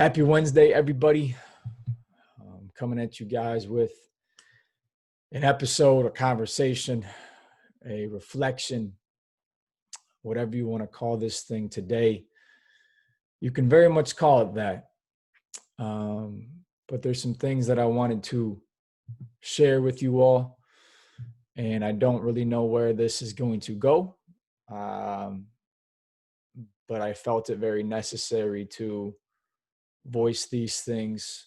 Happy Wednesday, everybody. Coming at you guys with an episode, a conversation, a reflection, whatever you want to call this thing today. You can very much call it that. But there's some things that I wanted to share with you all, and I don't really know where this is going to go. But I felt it very necessary to voice these things,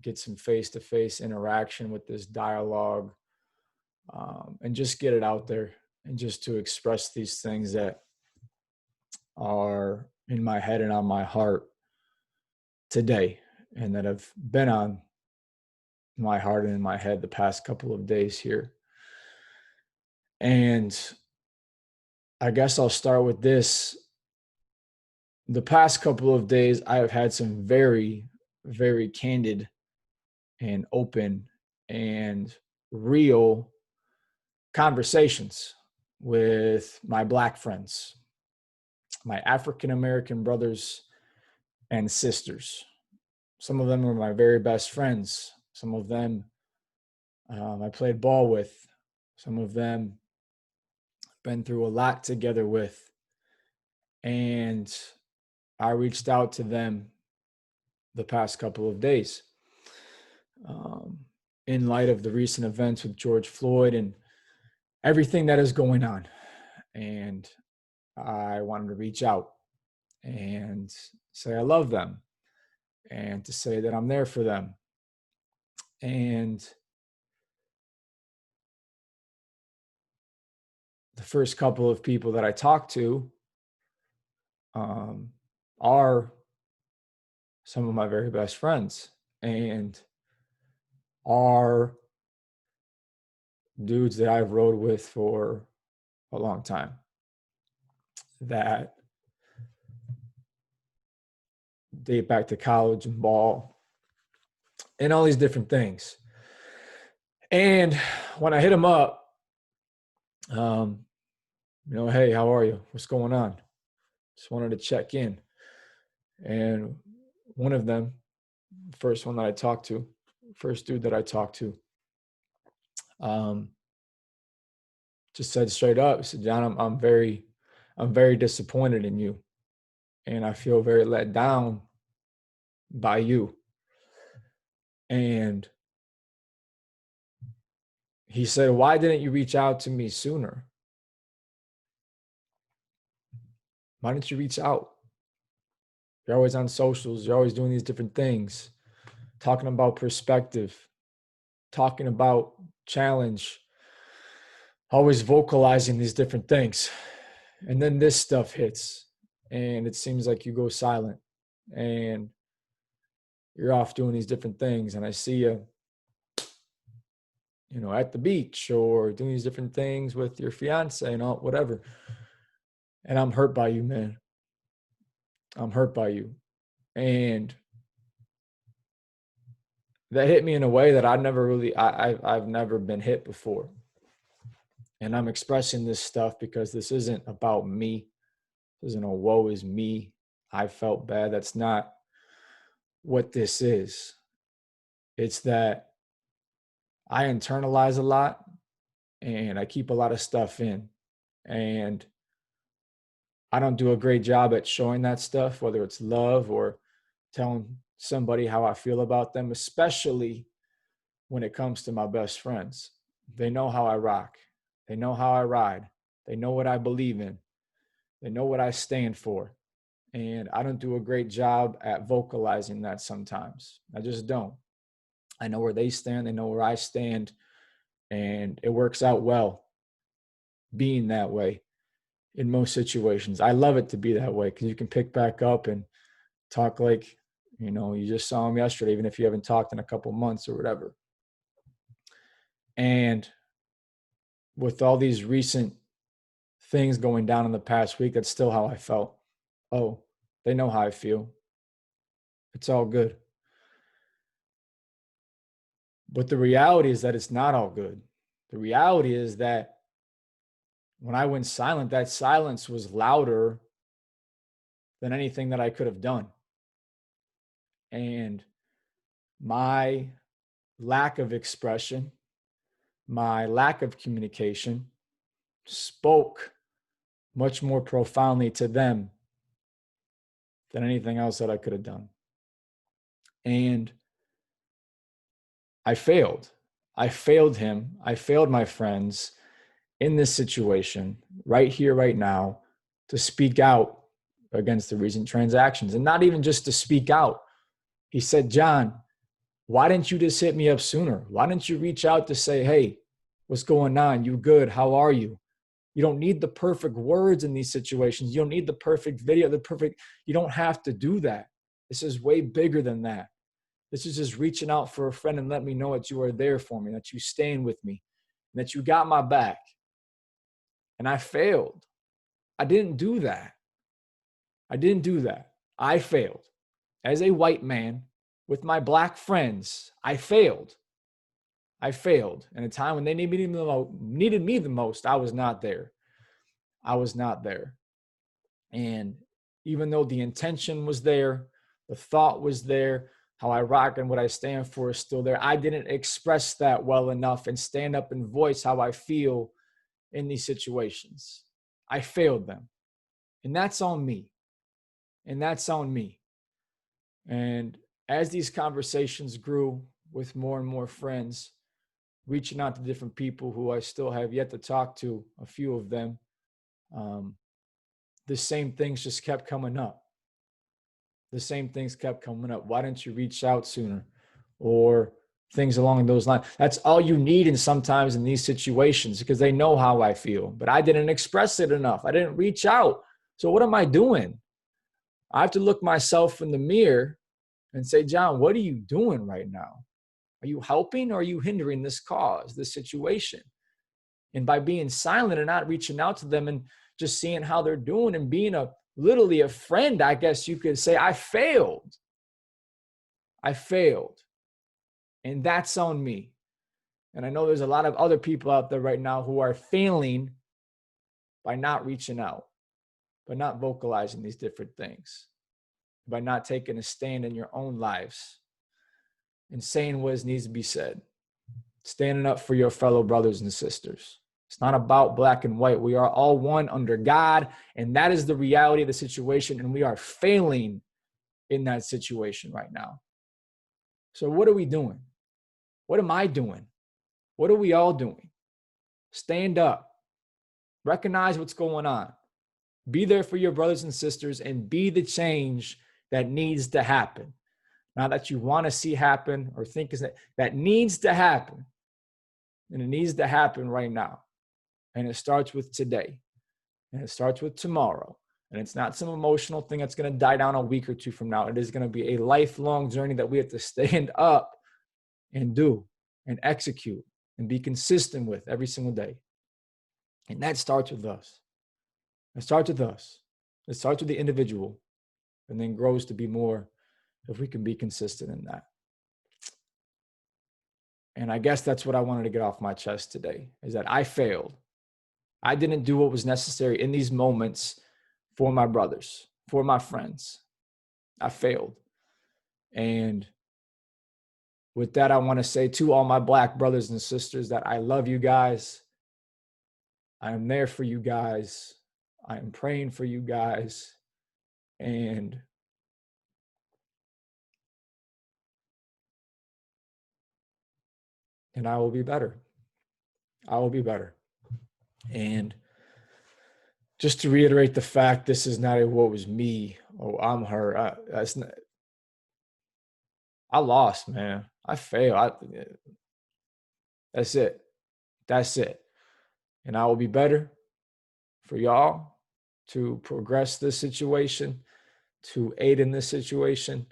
get some face-to-face interaction with this dialogue, and just get it out there and just to express these things that are in my head and on my heart today and that have been on my heart and in my head the past couple of days here. And I guess I'll start with this. The past couple of days, I have had some very, very candid and open and real conversations with my Black friends, my African-American brothers and sisters. Some of them are my very best friends. Some of them I played ball with. Some of them been through a lot together with. And I reached out to them the past couple of days in light of the recent events with George Floyd and everything that is going on. And I wanted to reach out and say I love them and to say that I'm there for them. And the first couple of people that I talked to are some of my very best friends and are dudes that I've rode with for a long time that date back to college and ball and all these different things. And when I hit them up, hey, how are you? What's going on? Just wanted to check in. And one of them, first one that I talked to, first dude that I talked to, just said straight up, he said, John, I'm very disappointed in you. And I feel very let down by you. And he said, why didn't you reach out to me sooner? Why didn't you reach out? You're always on socials. You're always doing these different things, talking about perspective, talking about challenge, always vocalizing these different things. And then this stuff hits and it seems like you go silent and you're off doing these different things. And I see you, at the beach or doing these different things with your fiance and all, whatever. And I'm hurt by you, man. I'm hurt by you. And that hit me in a way that I've never been hit before. And I'm expressing this stuff because this isn't about me. This isn't a woe is me. I felt bad. That's not what this is. It's that I internalize a lot and I keep a lot of stuff in. And I don't do a great job at showing that stuff, whether it's love or telling somebody how I feel about them, especially when it comes to my best friends. They know how I rock. They know how I ride. They know what I believe in. They know what I stand for. And I don't do a great job at vocalizing that sometimes. I just don't. I know where they stand. They know where I stand. And it works out well being that way in most situations. I love it to be that way because you can pick back up and talk like, you just saw him yesterday, even if you haven't talked in a couple months or whatever. And with all these recent things going down in the past week, that's still how I felt. Oh, they know how I feel. It's all good. But the reality is that it's not all good. The reality is that when I went silent, that silence was louder than anything that I could have done. And my lack of expression, my lack of communication spoke much more profoundly to them than anything else that I could have done. And I failed. I failed him. I failed my friends in this situation right here, right now, to speak out against the recent transactions. And not even just to speak out. He said, John, why didn't you just hit me up sooner? Why didn't you reach out to say, hey, what's going on? You good? How are you? You don't need the perfect words in these situations. You don't need the perfect video, you don't have to do that. This is way bigger than that. This is just reaching out for a friend and let me know that you are there for me, that you stand with me, and that you got my back. And I failed. I didn't do that. I failed. As a white man with my black friends, I failed. In a time when they needed me the most, I was not there. And even though the intention was there, the thought was there, how I rock and what I stand for is still there, I didn't express that well enough and stand up and voice how I feel in these situations. I failed them. And that's on me. And as these conversations grew with more and more friends, reaching out to different people who I still have yet to talk to, a few of them, the same things just kept coming up. Why didn't you reach out sooner? Or things along those lines. That's all you need sometimes in these situations, because they know how I feel. But I didn't express it enough. I didn't reach out. So what am I doing? I have to look myself in the mirror and say, John, what are you doing right now? Are you helping or are you hindering this cause, this situation? And by being silent and not reaching out to them and just seeing how they're doing and being literally a friend, I guess you could say, I failed. And that's on me. And I know there's a lot of other people out there right now who are failing by not reaching out, by not vocalizing these different things, by not taking a stand in your own lives and saying what needs to be said, standing up for your fellow brothers and sisters. It's not about black and white. We are all one under God, and that is the reality of the situation, and we are failing in that situation right now. So what are we doing? What am I doing? What are we all doing? Stand up. Recognize what's going on. Be there for your brothers and sisters and be the change that needs to happen. Not that you want to see happen or think is that needs to happen. And it needs to happen right now. And it starts with today. And it starts with tomorrow. And it's not some emotional thing that's going to die down a week or two from now. It is going to be a lifelong journey that we have to stand up and do and execute and be consistent with every single day. And that starts with us. It starts with us. It starts with the individual and then grows to be more if we can be consistent in that. And I guess that's what I wanted to get off my chest today, is that I failed. I didn't do what was necessary in these moments for my brothers, for my friends. I failed. And with that, I want to say to all my black brothers and sisters that I love you guys. I am there for you guys. I am praying for you guys. And I will be better. I will be better. And just to reiterate the fact, this is not a what was me. Oh, I'm her. I lost, man. I failed. That's it. And I will be better for y'all to progress this situation, to aid in this situation.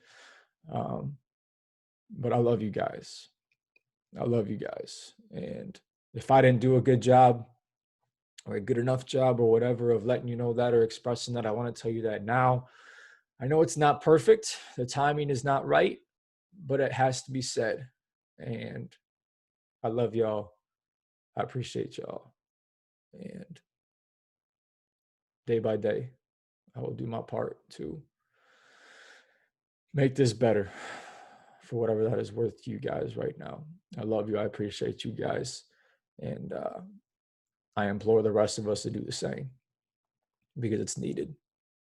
But I love you guys. And if I didn't do a good job or a good enough job or whatever of letting you know that or expressing that, I want to tell you that now. I know it's not perfect. The timing is not right, but it has to be said. And I love y'all. I appreciate y'all. And day by day, I will do my part to make this better for whatever that is worth to you guys right now. I love you. I appreciate you guys. And I implore the rest of us to do the same because it's needed.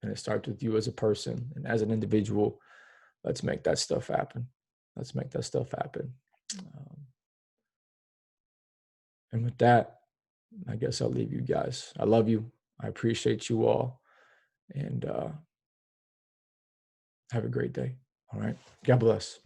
And it starts with you as a person and as an individual. Let's make that stuff happen. Let's make that stuff happen. And with that, I guess I'll leave you guys. I love you. I appreciate you all. And have a great day. All right. God bless.